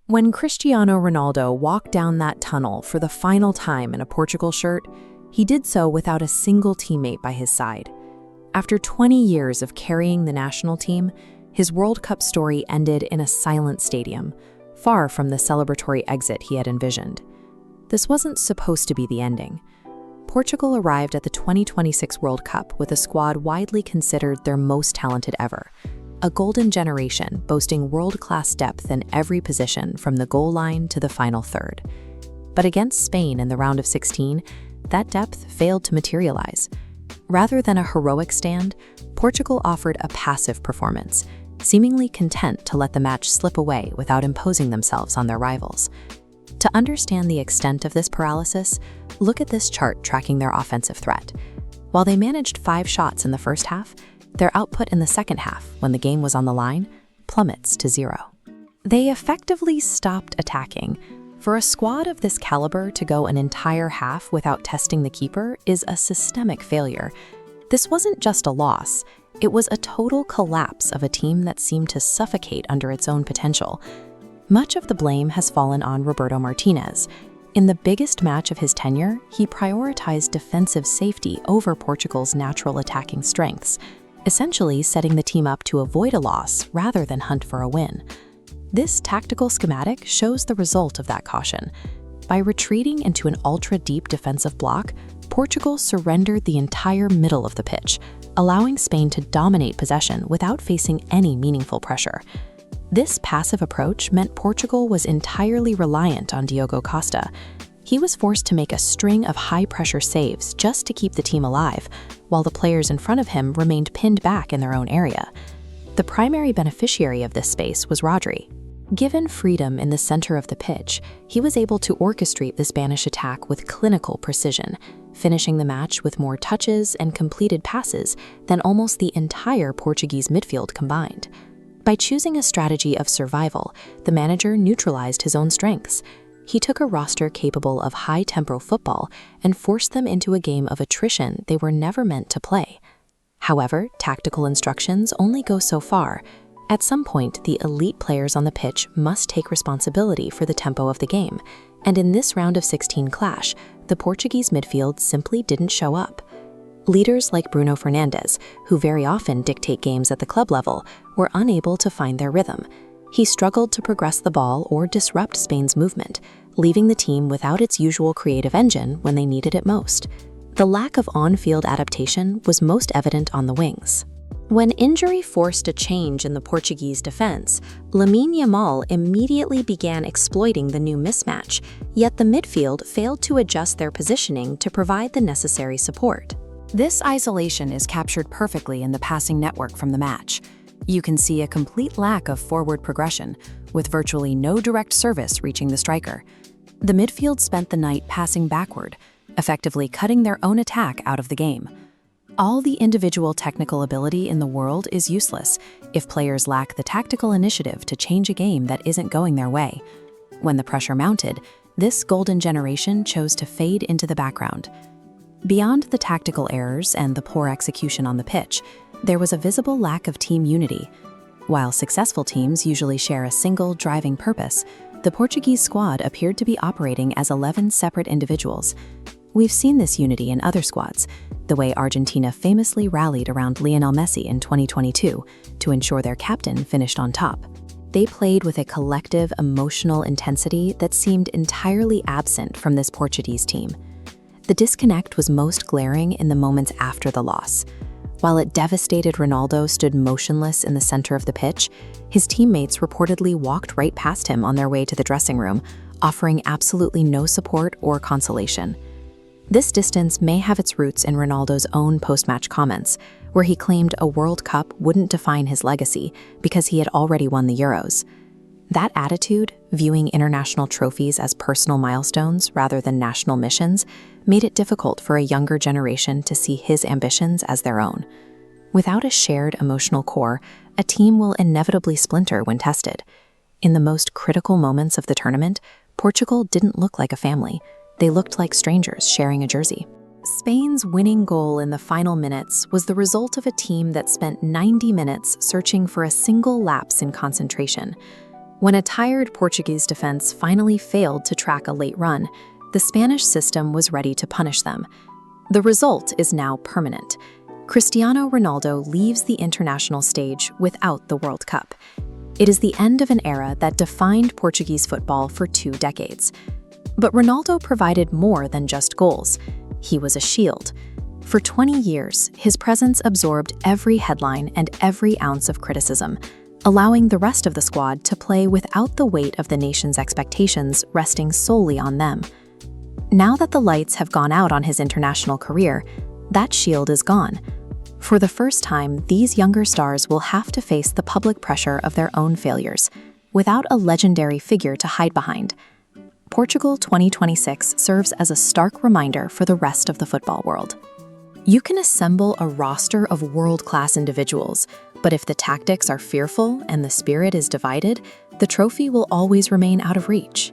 When Cristiano Ronaldo walked down that tunnel for the final time in a Portugal shirt, he did so without a single teammate by his side. After 20 years of carrying the national team, his World Cup story ended in a silent stadium, far from the celebratory exit he had envisioned. This wasn't supposed to be the ending. Portugal arrived at the 2026 World Cup with a squad widely considered their most talented ever, a golden generation boasting world-class depth in every position from the goal line to the final third. But against Spain in the round of 16, that depth failed to materialize. Rather than a heroic stand, Portugal offered a passive performance, seemingly content to let the match slip away without imposing themselves on their rivals. To understand the extent of this paralysis, look at this chart tracking their offensive threat. While they managed 5 shots in the first half, their output in the second half, when the game was on the line, plummets to 0. They effectively stopped attacking. For a squad of this caliber to go an entire half without testing the keeper is a systemic failure. This wasn't just a loss, it was a total collapse of a team that seemed to suffocate under its own potential. Much of the blame has fallen on Roberto Martínez. In the biggest match of his tenure, he prioritized defensive safety over Portugal's natural attacking strengths, essentially setting the team up to avoid a loss rather than hunt for a win. This tactical schematic shows the result of that caution. By retreating into an ultra-deep defensive block, Portugal surrendered the entire middle of the pitch, allowing Spain to dominate possession without facing any meaningful pressure. This passive approach meant Portugal was entirely reliant on Diogo Costa. He was forced to make a string of high-pressure saves just to keep the team alive, while the players in front of him remained pinned back in their own area. The primary beneficiary of this space was Rodri. Given freedom in the center of the pitch, he was able to orchestrate the Spanish attack with clinical precision, finishing the match with more touches and completed passes than almost the entire Portuguese midfield combined. By choosing a strategy of survival, the manager neutralized his own strengths. He took a roster capable of high-tempo football and forced them into a game of attrition they were never meant to play. However, tactical instructions only go so far. At some point, the elite players on the pitch must take responsibility for the tempo of the game, and in this round of 16 clash, the Portuguese midfield simply didn't show up. Leaders like Bruno Fernandes, who very often dictate games at the club level, were unable to find their rhythm. He struggled to progress the ball or disrupt Spain's movement, leaving the team without its usual creative engine when they needed it most. The lack of on-field adaptation was most evident on the wings. When injury forced a change in the Portuguese defense, Lamine Yamal immediately began exploiting the new mismatch, yet the midfield failed to adjust their positioning to provide the necessary support. This isolation is captured perfectly in the passing network from the match. You can see a complete lack of forward progression, with virtually no direct service reaching the striker. The midfield spent the night passing backward, effectively cutting their own attack out of the game. All the individual technical ability in the world is useless if players lack the tactical initiative to change a game that isn't going their way. When the pressure mounted, this golden generation chose to fade into the background. Beyond the tactical errors and the poor execution on the pitch, there was a visible lack of team unity. While successful teams usually share a single driving purpose, the Portuguese squad appeared to be operating as 11 separate individuals. We've seen this unity in other squads, the way Argentina famously rallied around Lionel Messi in 2022 to ensure their captain finished on top. They played with a collective emotional intensity that seemed entirely absent from this Portuguese team. The disconnect was most glaring in the moments after the loss. While it devastated Ronaldo stood motionless in the center of the pitch, his teammates reportedly walked right past him on their way to the dressing room, offering absolutely no support or consolation. This distance may have its roots in Ronaldo's own post-match comments, where he claimed a World Cup wouldn't define his legacy because he had already won the Euros. That attitude, viewing international trophies as personal milestones rather than national missions, made it difficult for a younger generation to see his ambitions as their own. Without a shared emotional core, a team will inevitably splinter when tested. In the most critical moments of the tournament, Portugal didn't look like a family. They looked like strangers sharing a jersey. Spain's winning goal in the final minutes was the result of a team that spent 90 minutes searching for a single lapse in concentration. When a tired Portuguese defense finally failed to track a late run, the Spanish system was ready to punish them. The result is now permanent. Cristiano Ronaldo leaves the international stage without the World Cup. It is the end of an era that defined Portuguese football for 2 decades. But Ronaldo provided more than just goals. He was a shield. For 20 years, his presence absorbed every headline and every ounce of criticism, allowing the rest of the squad to play without the weight of the nation's expectations resting solely on them. Now that the lights have gone out on his international career, that shield is gone. For the first time, these younger stars will have to face the public pressure of their own failures, without a legendary figure to hide behind. Portugal 2026 serves as a stark reminder for the rest of the football world. You can assemble a roster of world-class individuals, but if the tactics are fearful and the spirit is divided, the trophy will always remain out of reach.